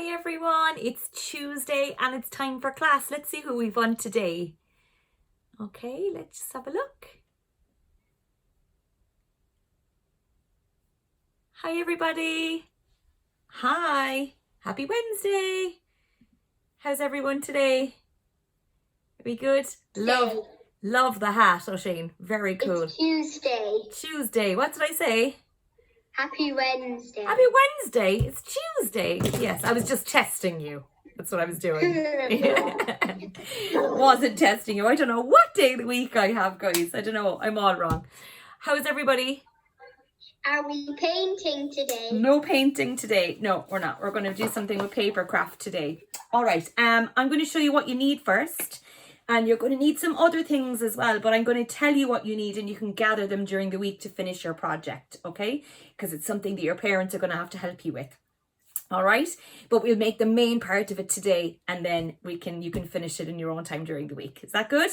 Hi everyone, it's Tuesday and it's time for class. Let's see who we've won today. Okay, let's just have a look. Hi everybody. Hi, happy Wednesday. How's everyone today? Are we good? Love the hat, O'Shane. Very cool. It's Tuesday. Tuesday, what did I say? Happy Wednesday. Happy Wednesday, it's Tuesday. Yes, I was just testing you. That's what I was doing. Wasn't testing you. I don't know what day of the week I have, guys. I don't know. I'm all wrong. How's everybody? Are we painting today? No painting today. No, we're not. We're going to do something with paper craft today. All right. I'm going to show you what you need first. And you're going to need some other things as well, but I'm going to tell you what you need and you can gather them during the week to finish your project, okay? Because it's something that your parents are going to have to help you with. All right? But we'll make the main part of it today and then you can finish it in your own time during the week. Is that good?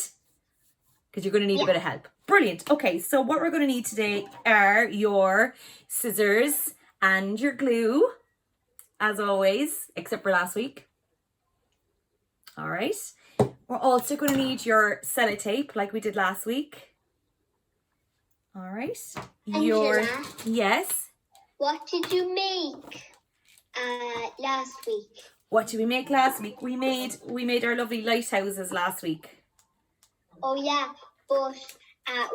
Because you're going to need a bit of help. Brilliant. Okay, so what we're going to need today are your scissors and your glue, as always, except for last week. All right. We're also going to need your sellotape like we did last week. All right. Angela, yes. What did you make last week? What did we make last week? We made our lovely lighthouses last week. Oh yeah, but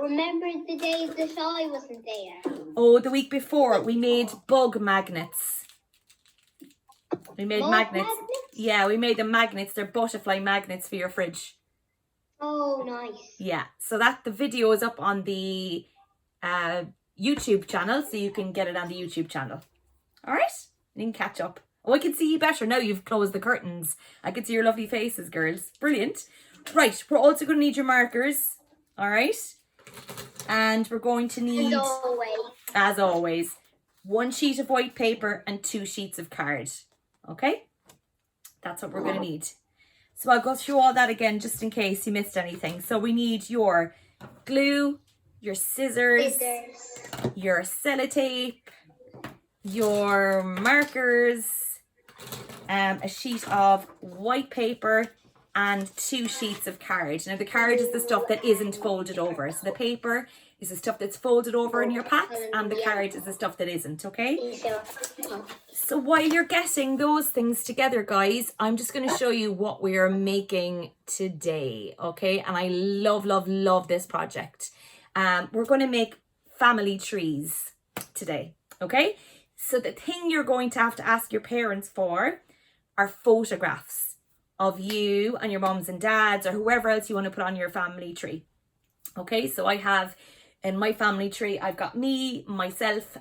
remember the day that I wasn't there? Oh, the week before we made bug magnets. We made magnets. Yeah, we made the magnets. They're butterfly magnets for your fridge. Oh, nice. Yeah, so the video is up on the YouTube channel, so you can get it on the YouTube channel. All right, you can catch up. Oh, I can see you better now. You've closed the curtains. I can see your lovely faces, girls. Brilliant. Right, we're also going to need your markers. All right, and we're going to need, as always, 1 sheet of white paper and 2 sheets of card. Okay, that's what we're going to need. So I'll go through all that again just in case you missed anything. So we need your glue, your scissors, your sellotape, your markers, a sheet of white paper and 2 sheets of card. Now the card is the stuff that isn't folded over. So the paper is the stuff that's folded over in your packs and the card is the stuff that isn't, okay? So while you're getting those things together, guys, I'm just going to show you what we are making today, okay? And I love this project. We're going to make family trees today, okay? So the thing you're going to have to ask your parents for are photographs of you and your mums and dads or whoever else you want to put on your family tree. Okay, so I have in my family tree, I've got me, myself,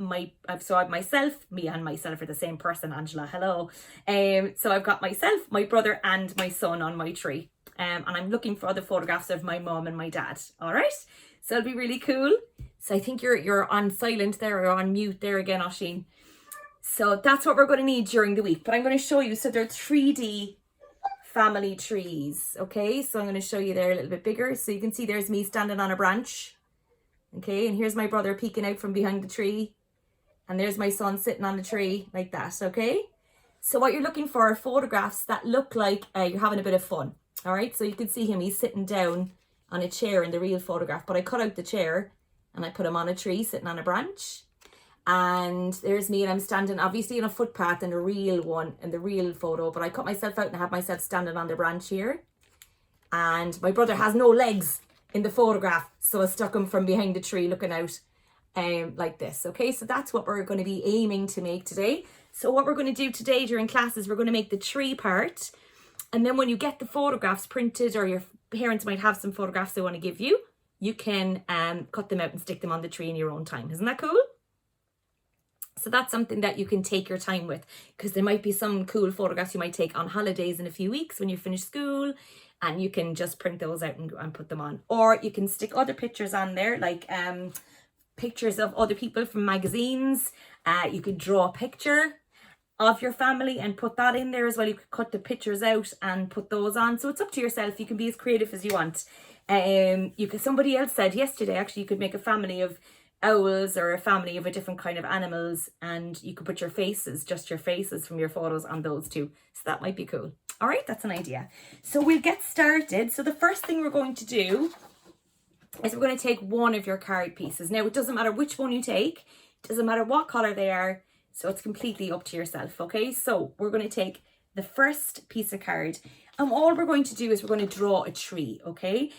me and myself are the same person, Angela, hello. So I've got myself, my brother and my son on my tree. And I'm looking for other photographs of my mum and my dad, all right? So it'll be really cool. So I think you're on silent there or on mute there again, Oisín. So that's what we're going to need during the week. But I'm going to show you, so they're 3D family trees, okay? So I'm going to show you there a little bit bigger. So you can see there's me standing on a branch. Okay, and here's my brother peeking out from behind the tree. And there's my son sitting on the tree like that, okay? So what you're looking for are photographs that look like you're having a bit of fun. All right, so you can see him, he's sitting down on a chair in the real photograph. But I cut out the chair and I put him on a tree sitting on a branch. And there's me and I'm standing obviously on a footpath in the real one, in the real photo. But I cut myself out and I have myself standing on the branch here. And my brother has no legs in the photograph, so I stuck him from behind the tree looking out like this. Okay, so that's what we're going to be aiming to make today. So what we're going to do today during class is we're going to make the tree part, and then when you get the photographs printed, or your parents might have some photographs they want to give you, you can cut them out and stick them on the tree in your own time. Isn't that cool? So that's something that you can take your time with, because there might be some cool photographs you might take on holidays in a few weeks when you finish school, and you can just print those out and put them on. Or you can stick other pictures on there, like pictures of other people from magazines. You could draw a picture of your family and put that in there as well. You could cut the pictures out and put those on. So it's up to yourself. You can be as creative as you want. Somebody else said yesterday, actually, you could make a family of owls or a family of a different kind of animals, and you could put your faces, just your faces from your photos on those too. So that might be cool. All right, that's an idea. So we'll get started. So the first thing we're going to do is we're going to take one of your card pieces. Now, it doesn't matter which one you take. It doesn't matter what color they are. So it's completely up to yourself, okay? So we're going to take the first piece of card, and all we're going to do is we're going to draw a tree, okay?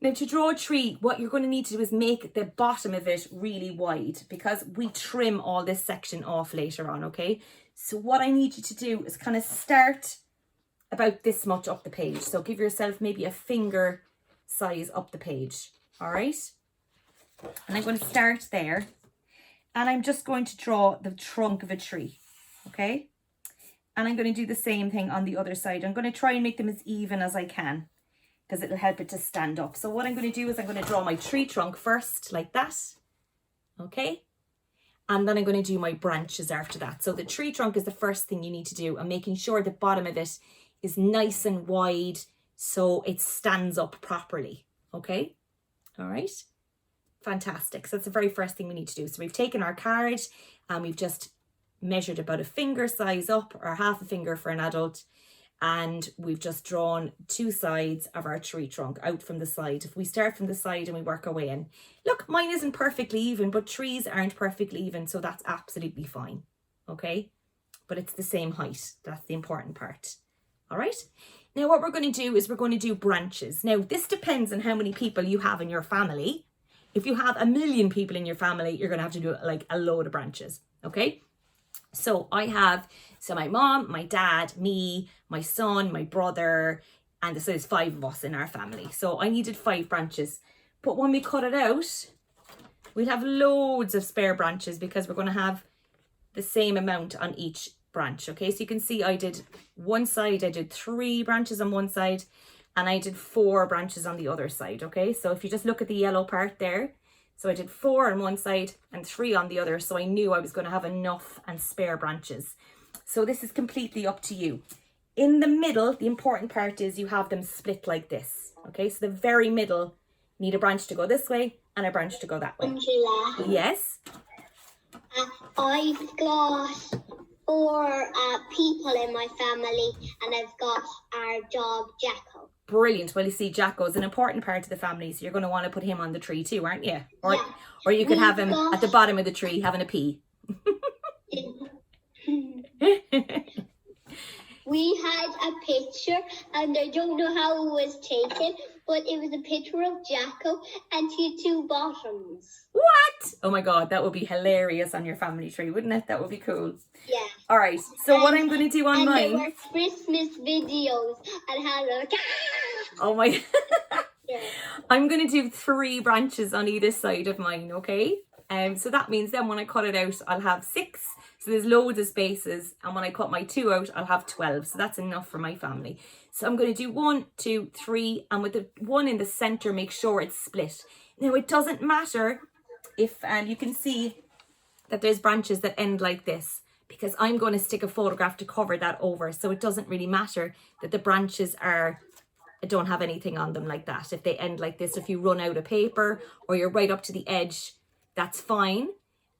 Now, to draw a tree, what you're going to need to do is make the bottom of it really wide, because we trim all this section off later on, okay? So what I need you to do is kind of start about this much up the page. So give yourself maybe a finger size up the page, all right? And I'm going to start there, and I'm just going to draw the trunk of a tree, okay? And I'm going to do the same thing on the other side. I'm going to try and make them as even as I can, because it'll help it to stand up. So what I'm going to do is I'm going to draw my tree trunk first, like that, okay? And then I'm going to do my branches after that. So the tree trunk is the first thing you need to do, and making sure the bottom of it is nice and wide so it stands up properly, okay? All right, fantastic. So that's the very first thing we need to do. So we've taken our card and we've just measured about a finger size up, or half a finger for an adult, and we've just drawn two sides of our tree trunk out from the side. If we start from the side and we work our way in, look, mine isn't perfectly even, but trees aren't perfectly even, so that's absolutely fine, okay? But it's the same height. That's the important part. All right, now what we're going to do is we're going to do branches. Now, this depends on how many people you have in your family. If you have 1 million people in your family, you're going to have to do like a load of branches, okay? So I have, so my mom, my dad, me, my son, my brother, and so there's 5 of us in our family. So I needed 5 branches. But when we cut it out, we'll have loads of spare branches, because we're going to have the same amount on each branch, okay? So you can see I did one side, I did 3 branches on one side, and I did 4 branches on the other side, okay? So if you just look at the yellow part there, so I did 4 on one side and 3 on the other, so I knew I was going to have enough and spare branches. So this is completely up to you. In the middle, the important part is you have them split like this, okay? So the very middle, need a branch to go this way and a branch to go that way. Angela, Yes? I've got 4 people in my family, and I've got our dog Jacko. Brilliant. Well, you see, Jacko's an important part of the family, so you're going to want to put him on the tree too, aren't you? Or, Yeah. or you could have him at the bottom of the tree having a pee. We had a picture, and I don't know how it was taken, but it was a picture of Jacko, and he had 2 bottoms. What? Oh my God, that would be hilarious on your family tree, wouldn't it? That would be cool. Yeah. All right, so what I'm going to do on and mine... there were Christmas videos, and had a... Oh my... Yeah. I'm going to do 3 branches on either side of mine, okay? So that means then when I cut it out, I'll have 6. So there's loads of spaces. And when I cut my 2 out, I'll have 12. So that's enough for my family. So I'm going to do 1, 2, 3. And with the one in the center, make sure it's split. Now, it doesn't matter if, and you can see that there's branches that end like this, because I'm going to stick a photograph to cover that over. So it doesn't really matter that the branches don't have anything on them like that. If they end like this, if you run out of paper or you're right up to the edge, that's fine.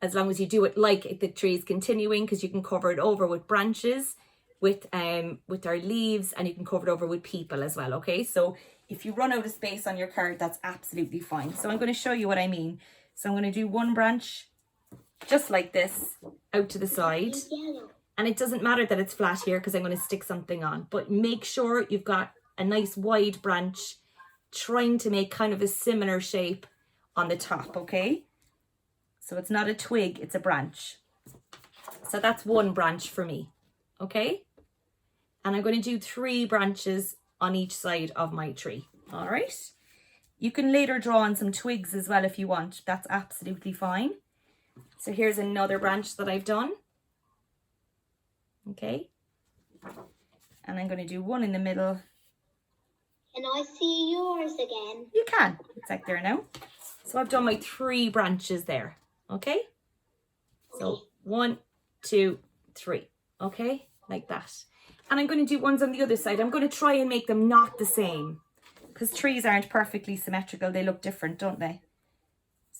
As long as you do it like the tree is continuing, because you can cover it over with branches, with our leaves, and you can cover it over with people as well, okay? So if you run out of space on your card, that's absolutely fine. So I'm going to show you what I mean. So I'm going to do 1 branch just like this out to the side. And it doesn't matter that it's flat here, because I'm going to stick something on. But make sure you've got a nice wide branch, trying to make kind of a similar shape on the top, okay? So it's not a twig, it's a branch. So that's 1 branch for me, okay? And I'm going to do 3 branches on each side of my tree, all right? You can later draw on some twigs as well if you want. That's absolutely fine. So here's another branch that I've done, okay? And I'm going to do 1 in the middle. Can I see yours again? You can. It's like there now. So I've done my 3 branches there. Okay? So 1, 2, 3. Okay? Like that. And I'm going to do ones on the other side. I'm going to try and make them not the same, because trees aren't perfectly symmetrical. They look different, don't they?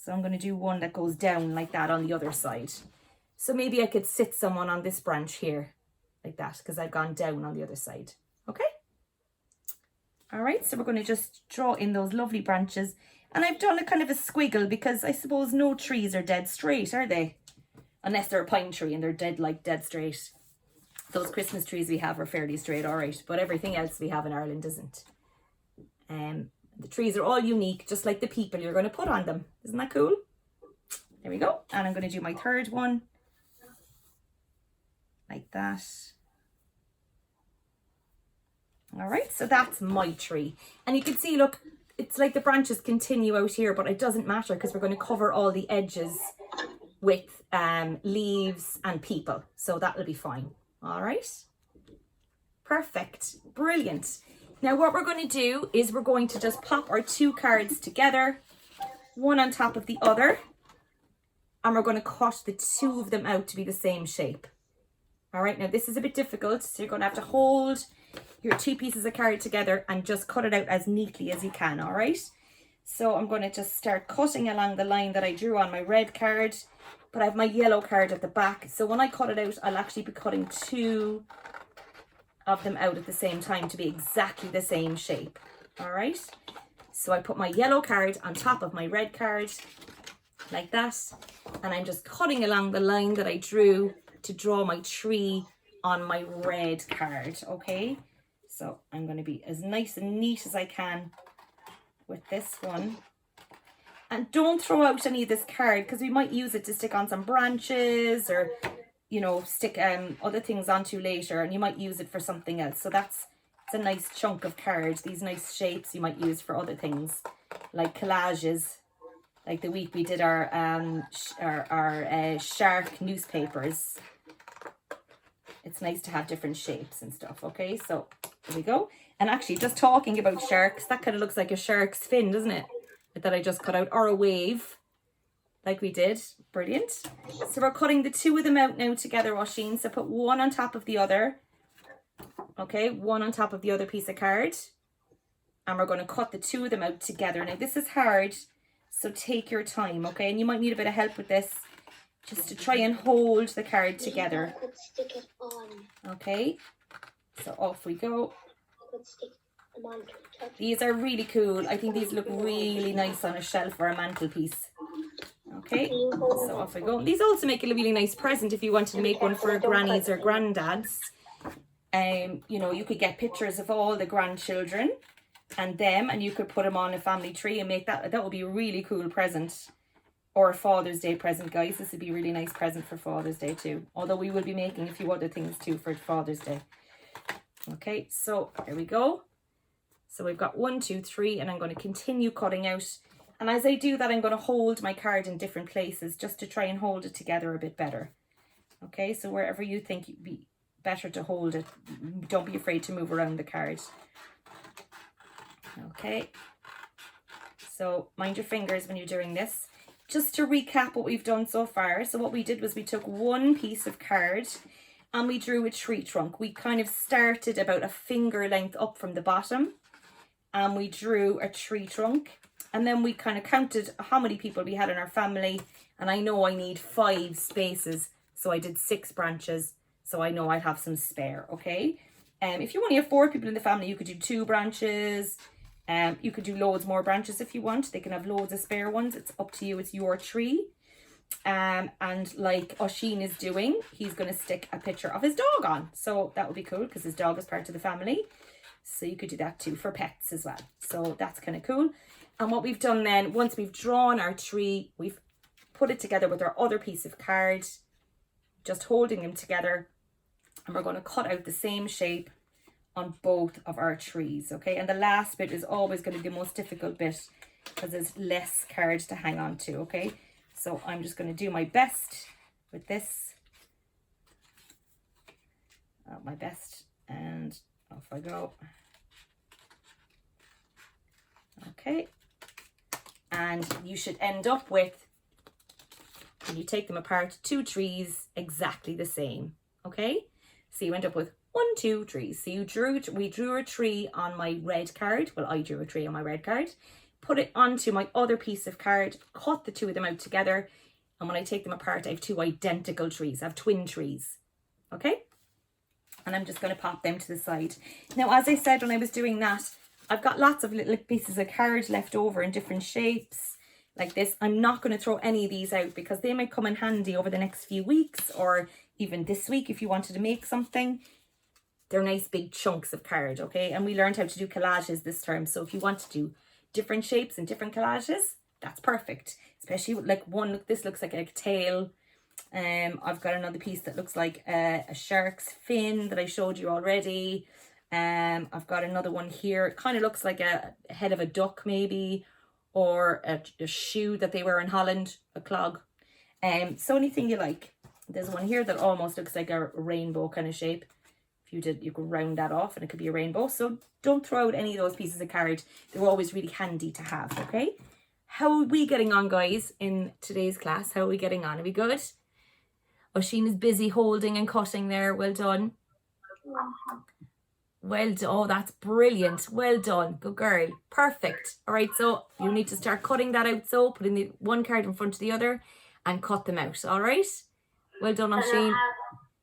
So I'm going to do one that goes down like that on the other side. So maybe I could sit someone on this branch here like that because I've gone down on the other side. Okay. All right, so we're going to just draw in those lovely branches. And I've done a kind of a squiggle because I suppose no trees are dead straight, are they? Unless they're a pine tree and they're dead straight. Those Christmas trees we have are fairly straight, all right. But everything else we have in Ireland isn't. The trees are all unique, just like the people you're going to put on them. Isn't that cool? There we go. And I'm going to do my third one. Like that. All right, so that's my tree. And you can see, look, it's like the branches continue out here, but it doesn't matter because we're going to cover all the edges with leaves and people. So that'll be fine. All right. Perfect. Brilliant. Now what we're going to do is we're going to just pop our two cards together, one on top of the other, and we're going to cut the two of them out to be the same shape. All right, now this is a bit difficult, so you're going to have to hold your two pieces of card together and just cut it out as neatly as you can, all right? So I'm going to just start cutting along the line that I drew on my red card, but I have my yellow card at the back. So when I cut it out, I'll actually be cutting two of them out at the same time to be exactly the same shape. All right, so I put my yellow card on top of my red card like that, and I'm just cutting along the line that I drew to draw my tree on my red card. Okay, so I'm going to be as nice and neat as I can with this one. And don't throw out any of this card because we might use it to stick on some branches or, you know, stick other things onto later, and you might use it for something else. So it's a nice chunk of card. These nice shapes you might use for other things like collages. Like the week we did our shark newspapers. It's nice to have different shapes and stuff. Okay, so there we go. And actually, just talking about sharks, that kind of looks like a shark's fin, doesn't it? That I just cut out, or a wave, like we did. Brilliant. So we're cutting the two of them out now together, Oisín. So put one on top of the other. Okay, one on top of the other piece of card. And we're going to cut the two of them out together. Now, this is hard, so take your time, okay? And you might need a bit of help with this, just to try and hold the card together. I could stick it on. Okay, so off we go. I could stick them on. These are really cool. I think these look really nice on a shelf or a mantelpiece. Okay, so off we go. These also make a really nice present if you wanted to make one for grannies or granddads. You know, you could get pictures of all the grandchildren and them, and you could put them on a family tree and make that would be a really cool present. Or a Father's Day present, guys. This would be a really nice present for Father's Day too. Although we will be making a few other things too for Father's Day. Okay, so there we go. So we've got 1, 2, 3, and I'm going to continue cutting out. And as I do that, I'm going to hold my card in different places just to try and hold it together a bit better. Okay, so wherever you think it'd be better to hold it, don't be afraid to move around the card. Okay, so mind your fingers when you're doing this. Just to recap what we've done so far. So what we did was we took one piece of card and we drew a tree trunk. We kind of started about a finger length up from the bottom and we drew a tree trunk. And then we kind of counted how many people we had in our family. And I know I need 5 spaces. So I did 6 branches. So I know I have some spare, okay? If you only have 4 people in the family, you could do 2 branches. You could do loads more branches if you want. They can have loads of spare ones. It's up to you. It's your tree. And like Oisín is doing, he's going to stick a picture of his dog on. So that would be cool because his dog is part of the family. So you could do that too for pets as well. So that's kind of cool. And what we've done then, once we've drawn our tree, we've put it together with our other piece of card, just holding them together. And we're going to cut out the same shape on both of our trees, okay? And the last bit is always going to be the most difficult bit because there's less cards to hang on to, okay? So I'm just going to do my best with this. My best, and off I go. Okay. And you should end up with, when you take them apart, 2 trees exactly the same, okay? So you end up with 1, 2 trees. So we drew a tree on my red card. Well, I drew a tree on my red card. put it onto my other piece of card, cut the two of them out together, and when I take them apart, I have two identical trees. I have twin trees, okay? And I'm just going to pop them to the side. Now, as I said when I was doing that, I've got lots of little pieces of card left over in different shapes like this. I'm not going to throw any of these out because they might come in handy over the next few weeks or even this week if you wanted to make something. They're nice big chunks of card, okay? And we learned how to do collages this term. So if you want to do different shapes and different collages, that's perfect. Especially with like one, look, this looks like a tail. I've got another piece that looks like a shark's fin that I showed you already. I've got another one here. It kind of looks like a head of a duck maybe, or a shoe that they wear in Holland, a clog. So anything you like. There's one here that almost looks like a rainbow kind of shape. If you did, you could round that off and it could be a rainbow. So don't throw out any of those pieces of card. They're always really handy to have, okay? How are we getting on, guys, in today's class? How are we getting on? Are we good? Oisín busy holding and cutting there. Well done. Well done. Oh, that's brilliant. Well done. Good girl. Perfect. All right, so you need to start cutting that out. So putting the one card in front of the other and cut them out. All right? Well done, Oisín.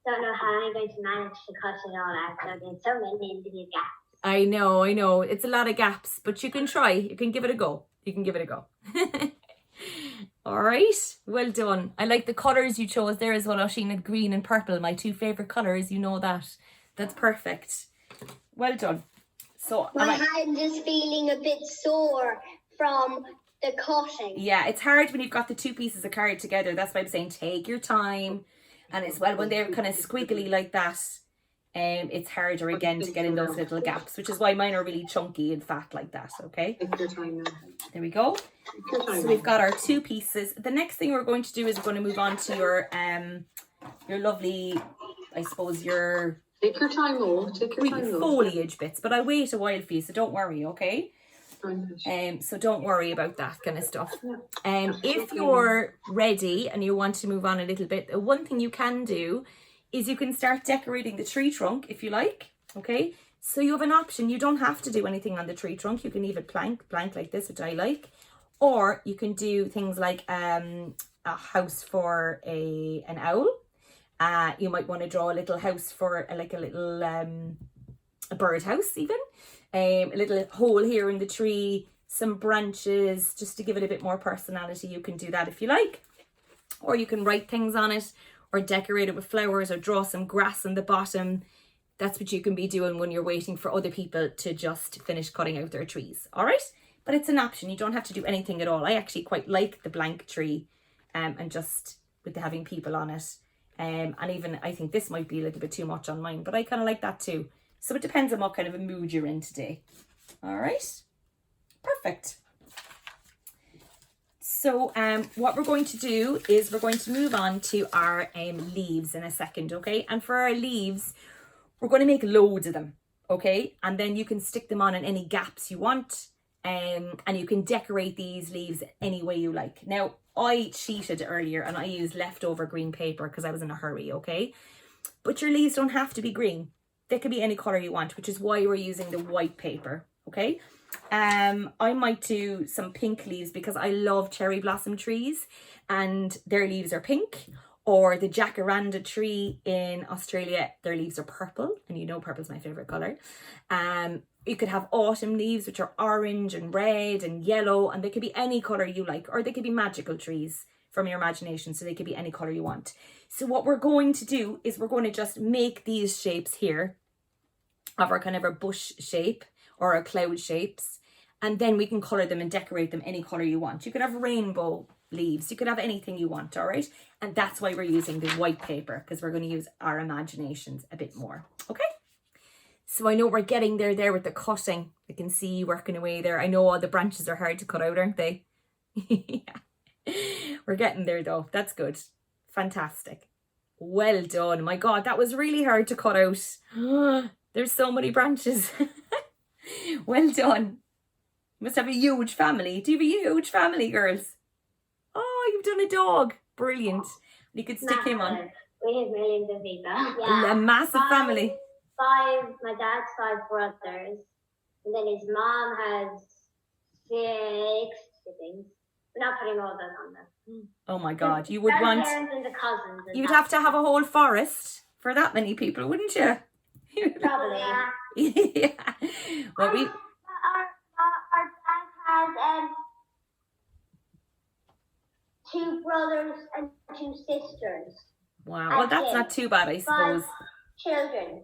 Don't know how I'm going to manage to cut it all out. There's so many individual gaps. I know. It's a lot of gaps, but you can try. You can give it a go. All right, well done. I like the colours you chose there as well, Oisín, green and purple, my two favourite colours, you know that. That's perfect. Well done. So my hand is feeling a bit sore from the cutting. Yeah, it's hard when you've got the two pieces of card together. That's why I'm saying take your time. And as well, when they're kind of squiggly like that, it's harder again to get in those little gaps, which is why mine are really chunky and fat like that, okay? There we go. So we've got our two pieces. The next thing we're going to do is we're going to move on to your lovely, I suppose, your... Take your time, though. Foliage bits, but I'll wait a while for you, so don't worry, okay? So don't worry about that kind of stuff. If you're ready and you want to move on a little bit, one thing you can do is you can start decorating the tree trunk if you like, okay? So you have an option. You don't have to do anything on the tree trunk. You can leave it blank like this, which I like. Or you can do things like a house for an owl. You might want to draw a little house for a little a birdhouse even. A little hole here in the tree, some branches, just to give it a bit more personality. You can do that if you like. Or you can write things on it, or decorate it with flowers, or draw some grass on the bottom. That's what you can be doing when you're waiting for other people to just finish cutting out their trees. All right? But it's an option. You don't have to do anything at all. I actually quite like the blank tree and just with having people on it. And even I think this might be a little bit too much on mine, but I kind of like that too. So it depends on what kind of a mood you're in today. All right? Perfect. So what we're going to do is we're going to move on to our leaves in a second, okay? And for our leaves, we're going to make loads of them, okay? And then you can stick them on in any gaps you want, and you can decorate these leaves any way you like. Now, I cheated earlier and I used leftover green paper because I was in a hurry, okay? But your leaves don't have to be green. They could be any colour you want, which is why we're using the white paper, okay? I might do some pink leaves because I love cherry blossom trees and their leaves are pink. Or the jacaranda tree in Australia, their leaves are purple, and you know purple's my favourite colour. You could have autumn leaves, which are orange and red and yellow, and they could be any colour you like, or they could be magical trees from your imagination, so they could be any colour you want. So what we're going to do is we're going to just make these shapes here of our kind of a bush shape or our cloud shapes, and then we can colour them and decorate them any colour you want. You could have rainbow leaves, you could have anything you want, all right? And that's why we're using the white paper, because we're going to use our imaginations a bit more, okay? So I know we're getting there with the cutting. I can see you working away there. I know all the branches are hard to cut out, aren't they? Yeah. We're getting there though. That's good. Fantastic. Well done. My God, that was really hard to cut out. There's so many branches. Well done. You must have a huge family. Do you have a huge family, girls? Oh, you've done a dog. Brilliant. You could stick him on. We have millions of people. Yeah. A massive family. My dad's 5 brothers. And then his mom has 6 siblings. We're not putting all those on them. Oh my God, you would want... Grandparents and the cousins. And You'd have to have a whole forest for that many people, wouldn't you? Probably. Yeah. Well, we... Our dad has 2 brothers and 2 sisters. Wow. Well, that's not too bad, I suppose. 5 children.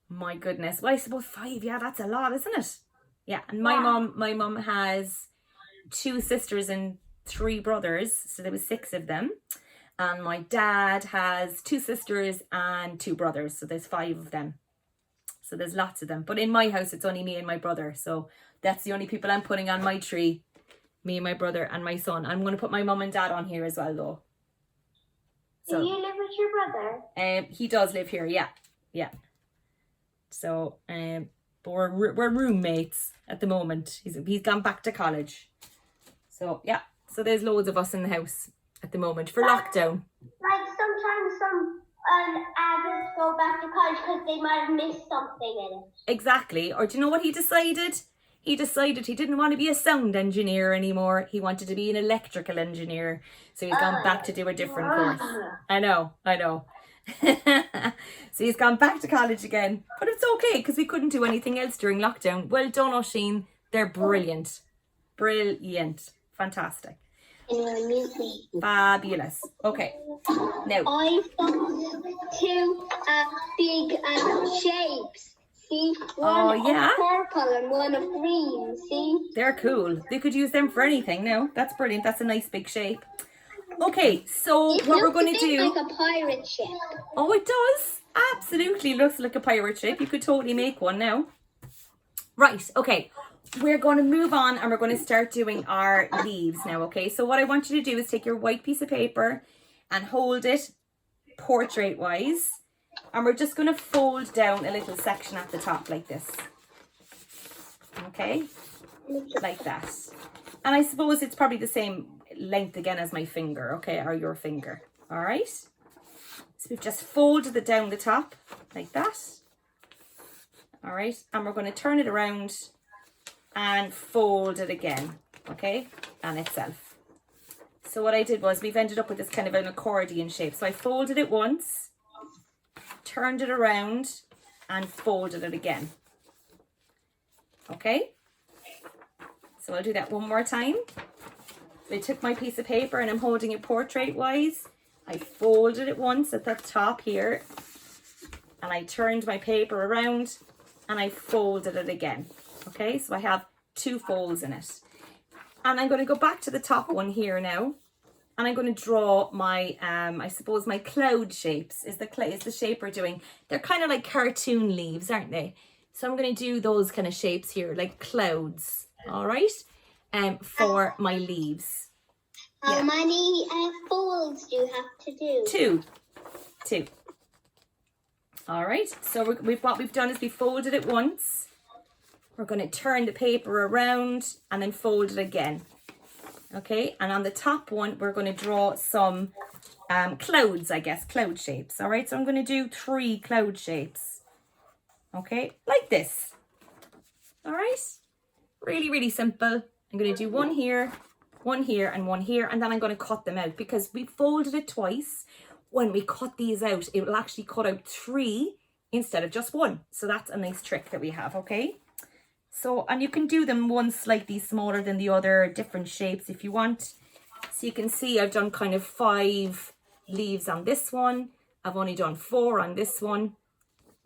My goodness. Well, I suppose 5. Yeah, that's a lot, isn't it? Yeah. And my mum has 2 sisters and 3 brothers, so there was 6 of them. And my dad has 2 sisters and 2 brothers, so there's 5 of them. So there's lots of them. But in my house, it's only me and my brother. So that's the only people I'm putting on my tree. Me and my brother and my son. I'm going to put my mum and dad on here as well, though. So, do you live with your brother? He does live here, yeah. Yeah. So, but we're roommates at the moment. He's gone back to college. So, yeah. So there's loads of us in the house at the moment for lockdown. Like sometimes some adults go back to college because they might have missed something in it. Exactly. Or do you know what he decided? He decided he didn't want to be a sound engineer anymore. He wanted to be an electrical engineer. So he's gone back to do a different course. I know. So he's gone back to college again. But it's okay because we couldn't do anything else during lockdown. Well done, Oisin. They're brilliant. Brilliant. Fantastic. Fabulous. Okay. Now. I found 2 big shapes. See? One of purple and one of green. See? They're cool. They could use them for anything now. That's brilliant. That's a nice big shape. Okay, so what we're going to do... like a pirate ship. Oh, it does. Absolutely looks like a pirate ship. You could totally make one now. Right, okay. We're going to move on and we're going to start doing our leaves now, okay? So what I want you to do is take your white piece of paper and hold it portrait-wise. And we're just going to fold down a little section at the top like this. Okay? Like that. And I suppose it's probably the same length again as my finger, okay? Or your finger. All right? So we've just folded it down the top like that. All right? And we're going to turn it around and fold it again, okay? On itself. So what I did was we've ended up with this kind of an accordion shape. So I folded it once, turned it around and folded it again. Okay? So I'll do that one more time. I took my piece of paper and I'm holding it portrait wise. I folded it once at the top here and I turned my paper around and I folded it again. Okay, so I have 2 folds in it. And I'm going to go back to the top one here now. And I'm going to draw my, I suppose my cloud shapes is the shape we're doing. They're kind of like cartoon leaves, aren't they? So I'm going to do those kind of shapes here, like clouds, all right? For my leaves. How many folds do you have to do? 2. All right, so what we've done is we folded it once. We're going to turn the paper around and then fold it again. Okay, and on the top one, we're going to draw some clouds, I guess, cloud shapes. All right, so I'm going to do 3 cloud shapes. Okay, like this. All right, really, really simple. I'm going to do one here, and one here, and then I'm going to cut them out because we folded it twice. When we cut these out, it will actually cut out 3 instead of just 1. So that's a nice trick that we have, okay? So, and you can do them one slightly smaller than the other, different shapes if you want. So you can see I've done kind of 5 leaves on this one. I've only done 4 on this one.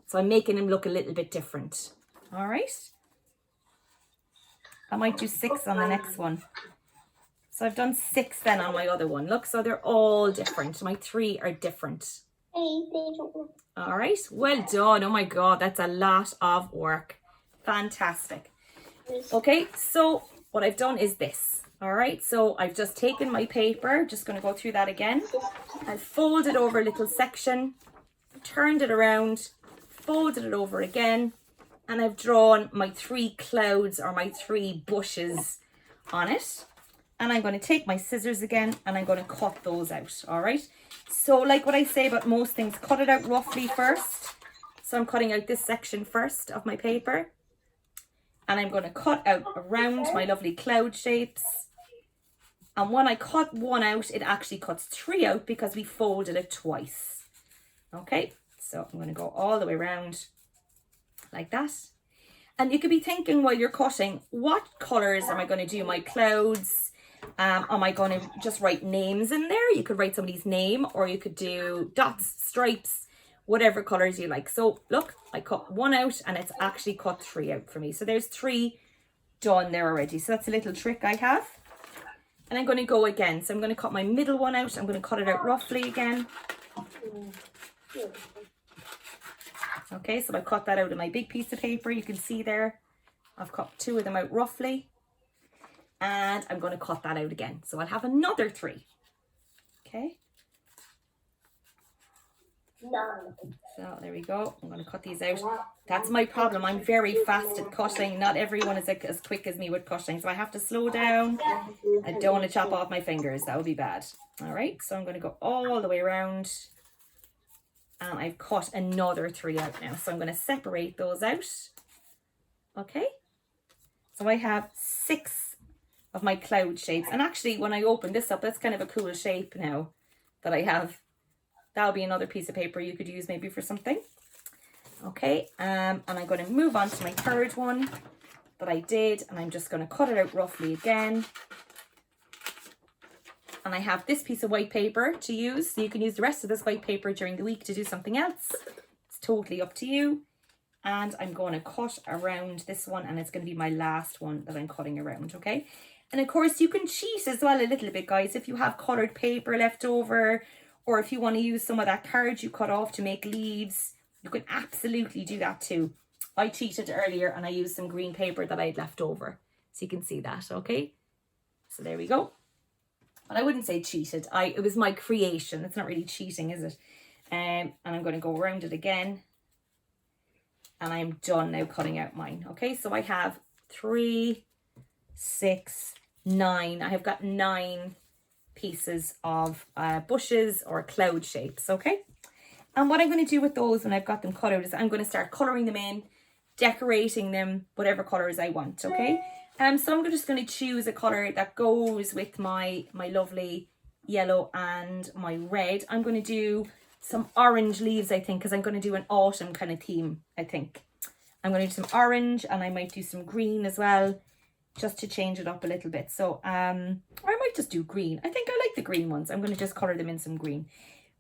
So I'm making them look a little bit different. All right. I might do 6 on the next one. So I've done 6 then on my other one. Look, so they're all different. My 3 are different. All right. Well done. Oh my God, that's a lot of work. Fantastic. Okay, so what I've done is this. All right, so I've just taken my paper, just going to go through that again. I've folded over a little section, turned it around, folded it over again, and I've drawn my 3 clouds or my 3 bushes on it. And I'm going to take my scissors again and I'm going to cut those out. All right, so like what I say about most things, cut it out roughly first. So I'm cutting out this section first of my paper. And I'm going to cut out around my lovely cloud shapes. And when I cut one out, it actually cuts 3 out because we folded it twice. Okay, so I'm going to go all the way around like that. And you could be thinking while you're cutting, what colours am I going to do my clouds? Am I going to just write names in there? You could write somebody's name, or you could do dots, stripes, whatever colours you like. So look, I cut 1 out and it's actually cut 3 out for me. So there's 3 done there already. So that's a little trick I have. And I'm going to go again. So I'm going to cut my middle one out. I'm going to cut it out roughly again. Okay, so I cut that out of my big piece of paper. You can see there, I've cut 2 of them out roughly. And I'm going to cut that out again. So I'll have another 3. Okay. So there we go. I'm going to cut these out. That's my problem. I'm very fast at cutting. Not everyone is as quick as me with cutting. So I have to slow down. I don't want to chop off my fingers. That would be bad. All right. So I'm going to go all the way around. And I've cut another 3 out now. So I'm going to separate those out. Okay. So I have 6 of my cloud shapes. And actually, when I open this up, that's kind of a cool shape now that I have. That'll be another piece of paper you could use maybe for something. Okay. And I'm going to move on to my 3rd one that I did. And I'm just going to cut it out roughly again. And I have this piece of white paper to use. So you can use the rest of this white paper during the week to do something else. It's totally up to you. And I'm going to cut around this one. And it's going to be my last one that I'm cutting around. Okay. And of course you can cheat as well a little bit, guys. If you have coloured paper left over, or if you want to use some of that card you cut off to make leaves, you can absolutely do that too. I cheated earlier and I used some green paper that I had left over. So you can see that. Okay. So there we go. But I wouldn't say cheated. It was my creation. It's not really cheating, is it? And I'm going to go around it again. And I'm done now cutting out mine. Okay, so I have 3, 6, 9. I have got 9 pieces of bushes or cloud shapes. Okay. And what I'm going to do with those when I've got them cut out is I'm going to start colouring them in, decorating them, whatever colours I want. Okay. So I'm just going to choose a colour that goes with my lovely yellow and my red. I'm going to do some orange leaves, I think, because I'm going to do an autumn kind of theme, I think. I'm going to do some orange and I might do some green as well, just to change it up a little bit. So, or I might just do green. I think I like the green ones. I'm going to just colour them in some green.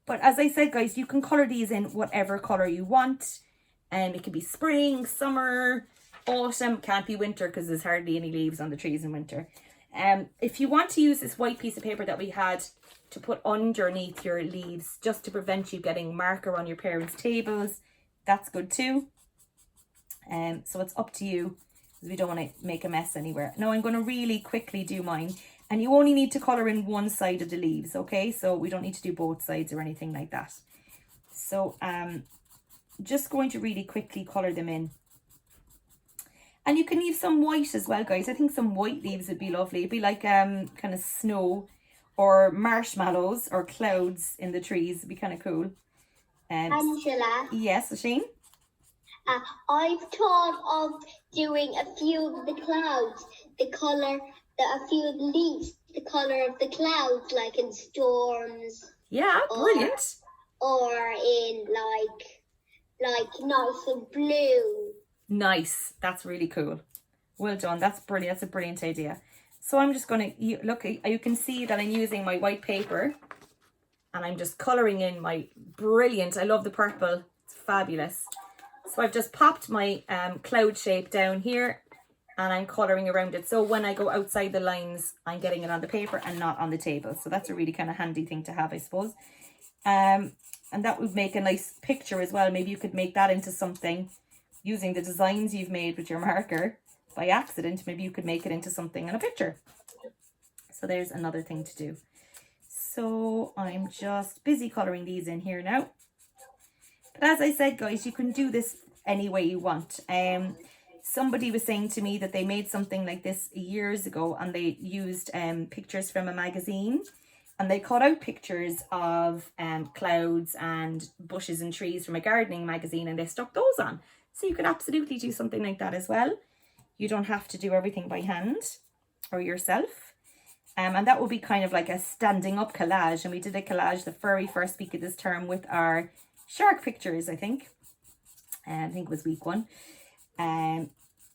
But as I said, guys, you can colour these in whatever colour you want. It can be spring, summer, autumn. Can't be winter because there's hardly any leaves on the trees in winter. If you want to use this white piece of paper that we had to put underneath your leaves, just to prevent you getting marker on your parents' tables, that's good too. So it's up to you, because we don't want to make a mess anywhere. Now I'm going to really quickly do mine. And you only need to colour in one side of the leaves, okay? So we don't need to do both sides or anything like that. So just going to really quickly colour them in. And you can leave some white as well, guys. I think some white leaves would be lovely. It'd be like kind of snow or marshmallows or clouds in the trees. It'd be kind of cool. Angela. Yes, Asheen? I've thought of doing a few of the clouds, a few of the leaves, the colour of the clouds, like in storms. Yeah, brilliant. Or in like nice and blue. Nice. That's really cool. Well done. That's brilliant. That's a brilliant idea. So I'm just going to look. You can see that I'm using my white paper, and I'm just colouring in my brilliant. I love the purple. It's fabulous. So I've just popped my cloud shape down here, and I'm colouring around it. So when I go outside the lines, I'm getting it on the paper and not on the table. So that's a really kind of handy thing to have, I suppose. And that would make a nice picture as well. Maybe you could make that into something using the designs you've made with your marker by accident. Maybe you could make it into something in a picture. So there's another thing to do. So I'm just busy colouring these in here now. But as I said, guys, you can do this any way you want. Somebody was saying to me that they made something like this years ago, and they used pictures from a magazine, and they cut out pictures of clouds and bushes and trees from a gardening magazine, and they stuck those on. So you could absolutely do something like that as well. You don't have to do everything by hand or yourself. And that will be kind of like a standing up collage. And we did a collage the very first week of this term with our shark pictures, I think. I think it was week 1.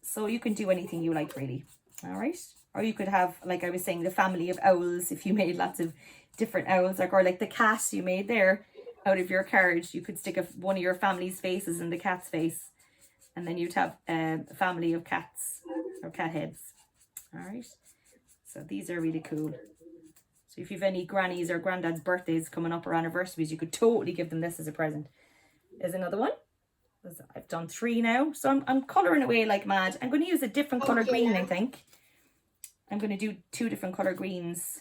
So you can do anything you like, really. All right. Or you could have, like I was saying, the family of owls. If you made lots of different owls, or like the cat you made there out of your card, you could stick one of your family's faces in the cat's face. And then you'd have a family of cats or cat heads. All right. So these are really cool. So if you've any grannies or granddad's birthdays coming up or anniversaries, you could totally give them this as a present. There's another one. I've done 3 now. So I'm colouring away like mad. I'm going to use a different colour green, I think. I'm going to do 2 different colour greens.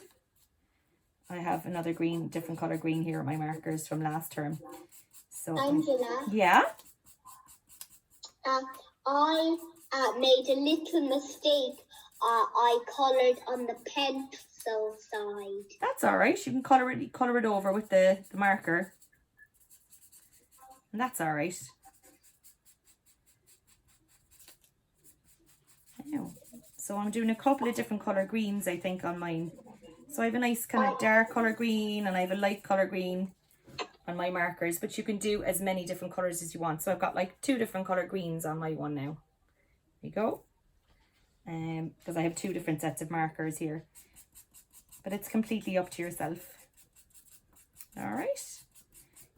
I have another green, different colour green here at my markers from last term. So Angela. Yeah? I made a little mistake. I coloured on the pencil side. That's all right. You can colour it over with the marker. And that's all right. So I'm doing a couple of different colour greens, I think, on mine. So I have a nice kind of dark colour green and I have a light colour green on my markers, but you can do as many different colours as you want. So I've got like 2 different colour greens on my one now. There you go. Because I have 2 different sets of markers here. But it's completely up to yourself. All right.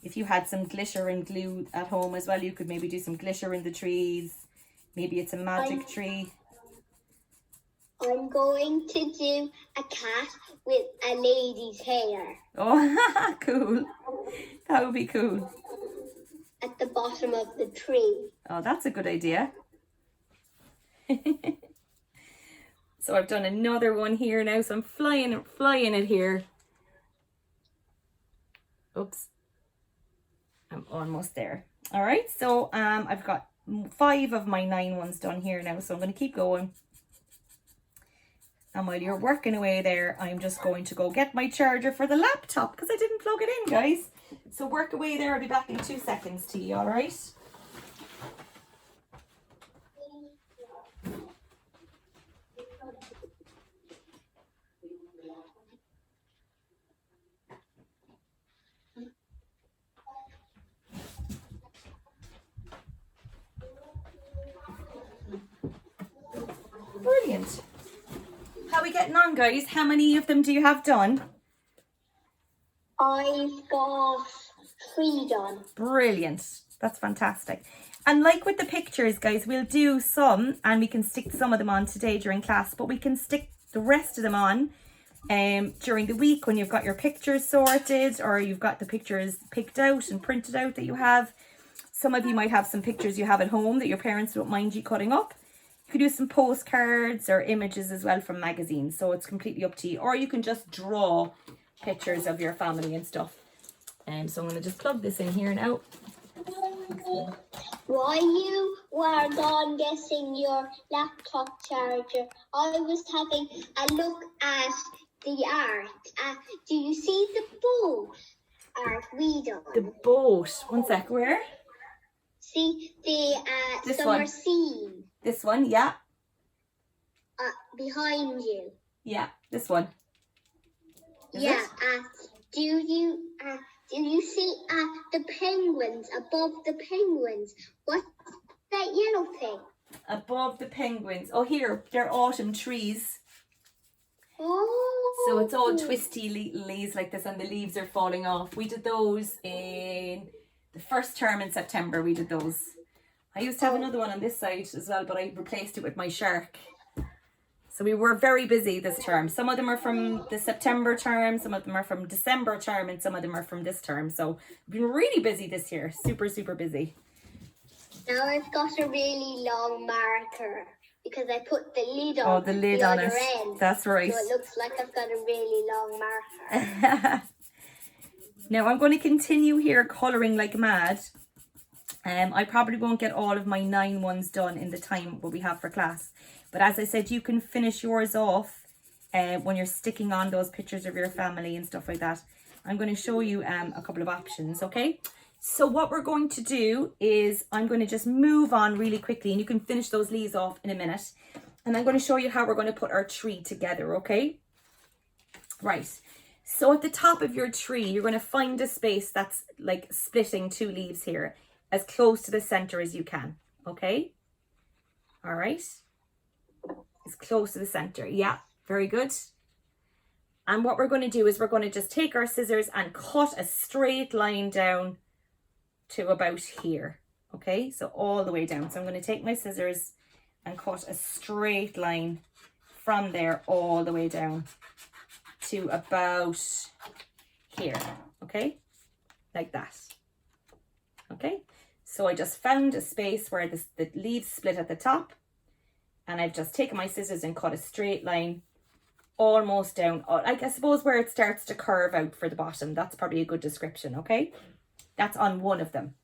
If you had some glitter and glue at home as well, you could maybe do some glitter in the trees. Maybe it's a magic tree. I'm going to do a cat with a lady's hair. Oh, cool. That would be cool. At the bottom of the tree. Oh, that's a good idea. So I've done another one here now. So I'm flying it here. Oops. I'm almost there. All right. So I've got 5 of my 9 ones done here now. So I'm going to keep going. And while you're working away there, I'm just going to go get my charger for the laptop because I didn't plug it in, guys. So work away there. I'll be back in 2 seconds to you, all right? Brilliant. How are we getting on, guys? How many of them do you have done? I've got 3 done. Brilliant. That's fantastic. And like with the pictures, guys, we'll do some and we can stick some of them on today during class, but we can stick the rest of them on during the week when you've got your pictures sorted or you've got the pictures picked out and printed out that you have. Some of you might have some pictures you have at home that your parents don't mind you cutting up. You could do some postcards or images as well from magazines. So it's completely up to you. Or you can just draw pictures of your family and stuff. So I'm going to just plug this in here now. While you were gone getting your laptop charger, I was having a look at the art. Do you see the boat art we done? The boat. One sec, where? See the This summer one. scene. This one, yeah. Behind you. Yeah, this one. Is Yeah. it? Do you see the penguins above the penguins? What's that yellow thing? Above the penguins. Oh, here, they're autumn trees. Oh. So it's all twisty leaves like this and the leaves are falling off. We did those in the first term in September. We did those. I used to have another one on this side as well, but I replaced it with my shark. So we were very busy this term. Some of them are from the September term, some of them are from December term, and some of them are from this term. So we've been really busy this year. Super, super busy. Now I've got a really long marker because I put the lid on. Oh, the lid on it. End. That's right. So it looks like I've got a really long marker. Now I'm going to continue here colouring like mad. I probably won't get all of my 9 ones done in the time what we have for class. But as I said, you can finish yours off when you're sticking on those pictures of your family and stuff like that. I'm going to show you a couple of options, okay? So what we're going to do is I'm going to just move on really quickly, and you can finish those leaves off in a minute. And I'm going to show you how we're going to put our tree together, okay? Right. So at the top of your tree, you're going to find a space that's like splitting 2 leaves here, as close to the center as you can, okay? All right. As close to the center. Yeah, very good. And what we're going to do is we're going to just take our scissors and cut a straight line down to about here, okay? So all the way down. So I'm going to take my scissors and cut a straight line from there all the way down to about here, okay? Like that, okay? So I just found a space where the leaves split at the top, and I've just taken my scissors and cut a straight line almost down, like I suppose where it starts to curve out for the bottom. That's probably a good description, okay? That's on one of them,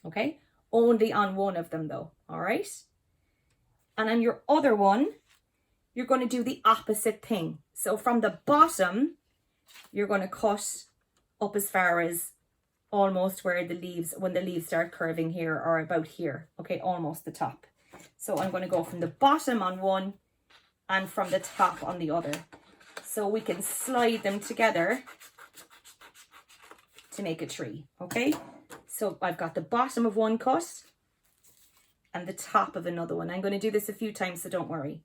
okay? Only on one of them though, all right? And on your other one, you're going to do the opposite thing. So from the bottom, you're going to cut up as far as almost where the leaves, when the leaves start curving here, or about here, okay, almost the top. So I'm going to go from the bottom on one and from the top on the other. So we can slide them together to make a tree, okay? So I've got the bottom of one cut and the top of another one. I'm going to do this a few times, so don't worry.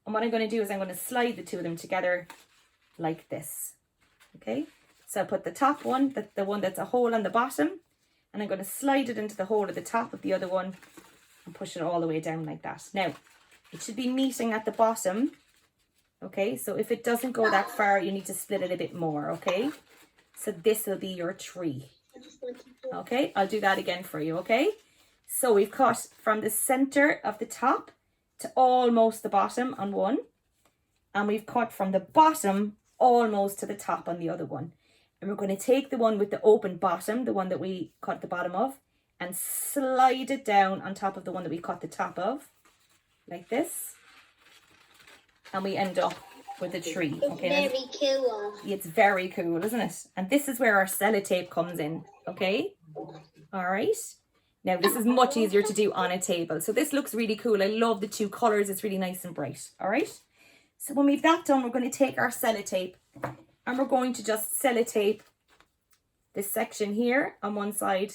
And what I'm going to do is I'm going to slide the 2 of them together like this, okay? So I put the top one, the one that's a hole on the bottom, and I'm going to slide it into the hole at the top of the other one and push it all the way down like that. Now, it should be meeting at the bottom, okay? So if it doesn't go that far, you need to split it a bit more, okay? So this will be your tree, okay? I'll do that again for you, okay? So we've cut from the center of the top to almost the bottom on one, and we've cut from the bottom almost to the top on the other one. And we're going to take the one with the open bottom, the one that we cut the bottom of, and slide it down on top of the one that we cut the top of, like this. And we end up with a tree. Okay, it's very cool. It's very cool, isn't it? And this is where our sellotape comes in, okay? All right. Now, this is much easier to do on a table. So this looks really cool. I love the 2 colours. It's really nice and bright, all right? So when we've that done, we're going to take our sellotape and we're going to just sellotape this section here on one side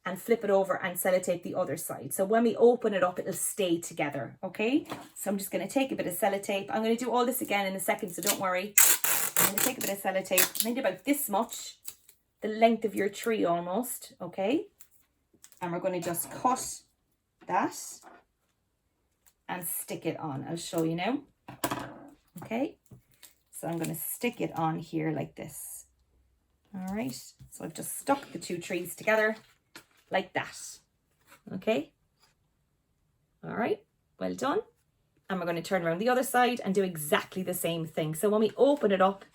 and flip it over and sellotape the other side. So when we open it up, it'll stay together, okay? So I'm just going to take a bit of sellotape. I'm going to do all this again in a second, so don't worry. I'm going to take a bit of sellotape, maybe about this much, the length of your tree almost, okay? And we're going to just cut that and stick it on. I'll show you now. Okay, so I'm going to stick it on here like this. All right, so I've just stuck the 2 trees together like that. Okay, all right, well done. And we're going to turn around the other side and do exactly the same thing. So when we open it up,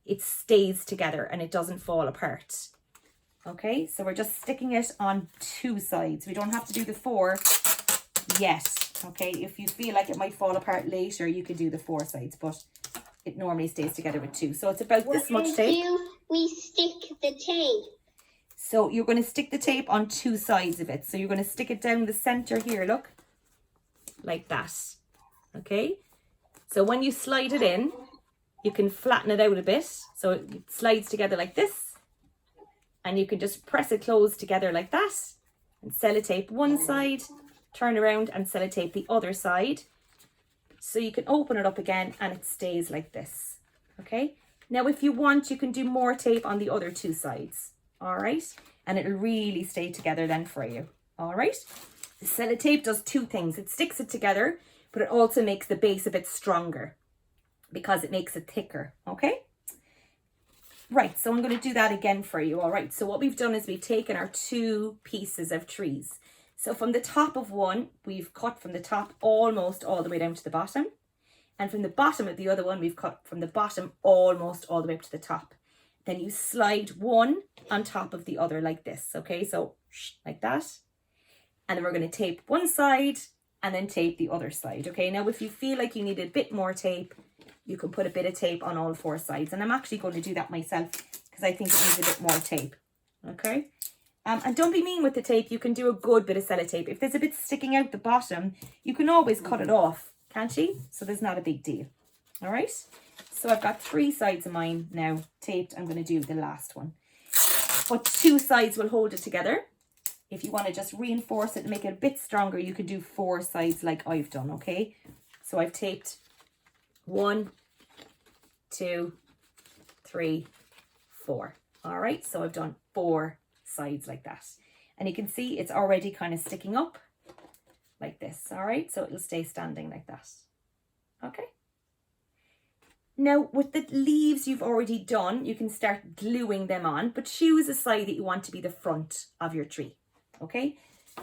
it stays together and it doesn't fall apart. Okay, so we're just sticking it on 2 sides. We don't have to do the 4 yet. Okay, if you feel like it might fall apart later, you could do the 4 sides, but it normally stays together with 2. So it's about this much tape. We stick the tape. So you're going to stick the tape on 2 sides of it. So you're going to stick it down the center here, look, like that. Okay, so when you slide it in, you can flatten it out a bit. So it slides together like this. And you can just press it closed together like that and sellotape one side, turn around and sellotape the other side. So you can open it up again and it stays like this. Okay. Now, if you want, you can do more tape on the other 2 sides. All right. And it'll really stay together then for you. All right. The sellotape does 2 things. It sticks it together, but it also makes the base a bit stronger because it makes it thicker. Okay. Right, so I'm going to do that again for you, all right? So what we've done is we've taken our 2 pieces of trees. So from the top of one, we've cut from the top almost all the way down to the bottom. And from the bottom of the other one, we've cut from the bottom almost all the way up to the top. Then you slide one on top of the other like this, okay? So like that. And then we're going to tape one side and then tape the other side, okay? Now, if you feel like you need a bit more tape, you can put a bit of tape on all 4 sides. And I'm actually going to do that myself because I think it needs a bit more tape. Okay. And don't be mean with the tape. You can do a good bit of sellotape. If there's a bit sticking out the bottom, you can always cut it off, can't you? So there's not a big deal. All right. So I've got 3 sides of mine now taped. I'm going to do the last one. But 2 sides will hold it together. If you want to just reinforce it and make it a bit stronger, you could do 4 sides like I've done, okay? So I've taped 1, 2, 3, 4. All right, so I've done 4 sides like that. And you can see it's already kind of sticking up like this, all right? So it'll stay standing like that, okay? Now, with the leaves you've already done, you can start gluing them on, but choose a side that you want to be the front of your tree, okay?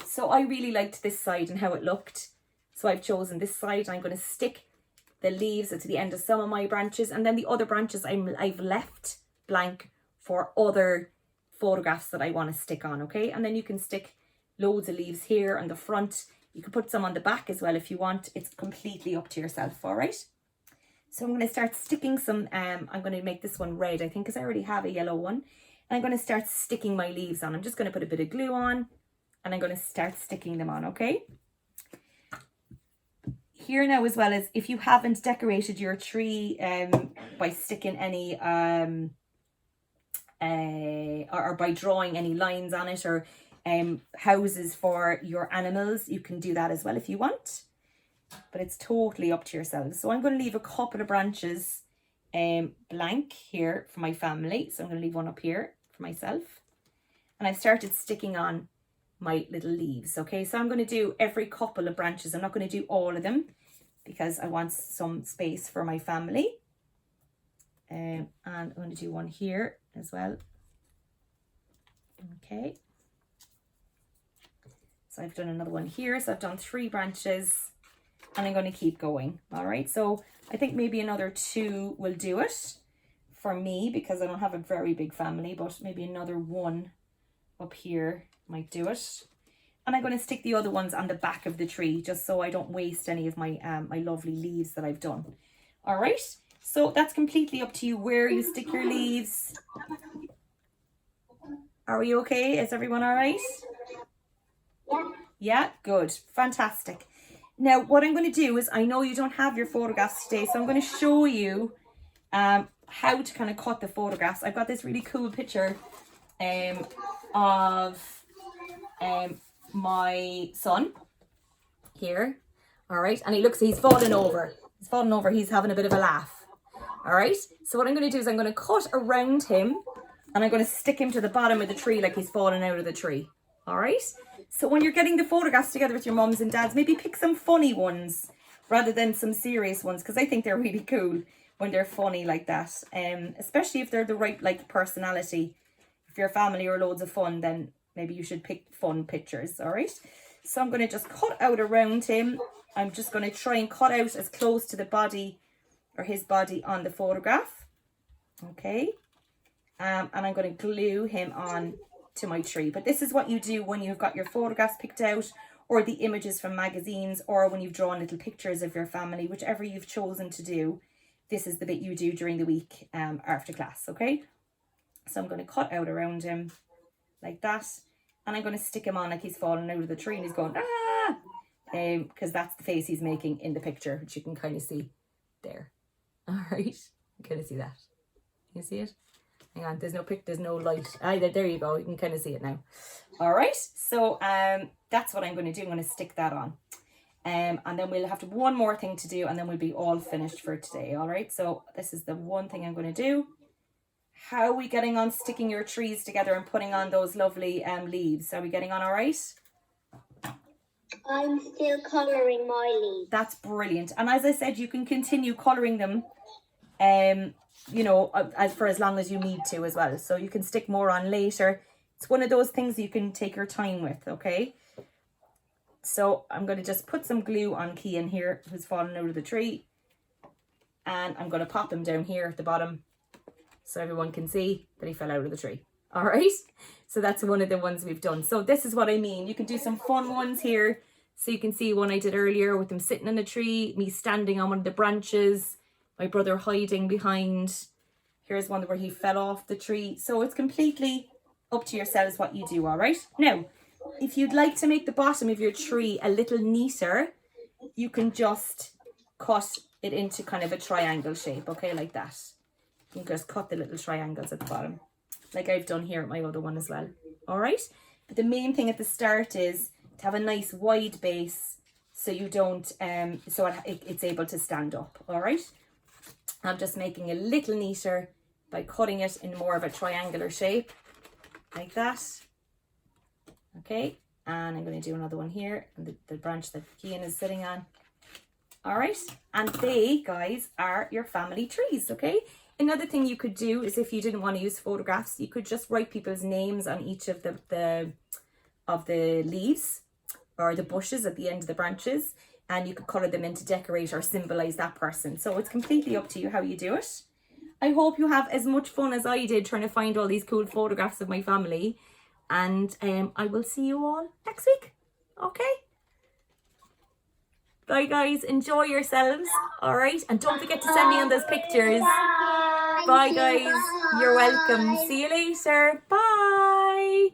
So I really liked this side and how it looked. So I've chosen this side. I'm going to stick the leaves to the end of some of my branches, and then the other branches I've left blank for other photographs that I want to stick on, okay? And then you can stick loads of leaves here on the front. You can put some on the back as well if you want. It's completely up to yourself, all right? So I'm going to start sticking some, I'm going to make this one red, I think, because I already have a yellow one. And I'm going to start sticking my leaves on. I'm just going to put a bit of glue on and I'm going to start sticking them on, okay? Here now, as well as if you haven't decorated your tree by sticking any, or by drawing any lines on it, or houses for your animals, you can do that as well if you want. But it's totally up to yourselves. So I'm going to leave a couple of branches blank here for my family. So I'm going to leave one up here for myself. And I've started sticking on my little leaves. Okay, so I'm going to do every couple of branches. I'm not going to do all of them because I want some space for my family. And I'm going to do one here as well. Okay. So I've done another one here. So I've done 3 branches. And I'm going to keep going. All right. So I think maybe another 2 will do it for me because I don't have a very big family, but maybe another 1 up here might do it. And I'm going to stick the other ones on the back of the tree just so I don't waste any of my my lovely leaves that I've done. All right. So that's completely up to you where you stick your leaves. Are we okay? Is everyone all right? Yeah. Yeah, good. Fantastic. Now, what I'm going to do is, I know you don't have your photographs today, so I'm going to show you how to kind of cut the photographs. I've got this really cool picture of my son here. All right. And he's fallen over. He's fallen over. He's having a bit of a laugh. All right. So what I'm going to do is I'm going to cut around him and I'm going to stick him to the bottom of the tree like he's fallen out of the tree. All right. So when you're getting the photographs together with your mums and dads, maybe pick some funny ones rather than some serious ones, because I think they're really cool when they're funny like that. Especially if they're the right like personality. If your family are loads of fun, then maybe you should pick fun pictures. All right. So I'm going to just cut out around him. I'm just going to try and cut out as close to the body or his body on the photograph. Okay. And I'm going to glue him on to my tree. But this is what you do when you've got your photographs picked out, or the images from magazines, or when you've drawn little pictures of your family, whichever you've chosen to do. This is the bit you do during the week after class. Okay. So I'm going to cut out around him like that. And I'm going to stick him on like he's falling out of the tree and he's going, ah! Because that's the face he's making in the picture, which you can kind of see there. All right. You kind of see that. Can you see it? Hang on, there's no light. There you go. You can kind of see it now. All right. So that's what I'm going to do. I'm going to stick that on. And then we'll have one more thing to do and then we'll be all finished for today. All right. So this is the one thing I'm going to do. How are we getting on sticking your trees together and putting on those lovely leaves? Are we getting on all right? I'm still colouring my leaves. That's brilliant. And as I said, you can continue colouring them, you know, for as long as you need to as well. So you can stick more on later. It's one of those things you can take your time with, okay? So I'm going to just put some glue on Cian here, who's fallen out of the tree. And I'm going to pop him down here at the bottom so everyone can see that he fell out of the tree. All right. So that's one of the ones we've done. So this is what I mean. You can do some fun ones here. So you can see one I did earlier with him sitting in a tree, me standing on one of the branches, my brother hiding behind. Here's one where he fell off the tree. So it's completely up to yourselves what you do, all right? Now, if you'd like to make the bottom of your tree a little neater, you can just cut it into kind of a triangle shape, okay, like that. You can just cut the little triangles at the bottom, like I've done here at my other one as well, all right? But the main thing at the start is to have a nice wide base so you don't, so it's able to stand up, all right? I'm just making a little neater by cutting it in more of a triangular shape, like that. Okay, and I'm going to do another one here, and the branch that Kian is sitting on. All right, and they, guys, are your family trees, okay? Another thing you could do is, if you didn't want to use photographs, you could just write people's names on each of the leaves or the bushes at the end of the branches, and you could colour them in to decorate or symbolise that person. So it's completely up to you how you do it. I hope you have as much fun as I did trying to find all these cool photographs of my family. And I will see you all next week. Okay? Bye, guys. Enjoy yourselves. All right? And don't forget to send me on those pictures. Bye, guys. You're welcome. See you later. Bye.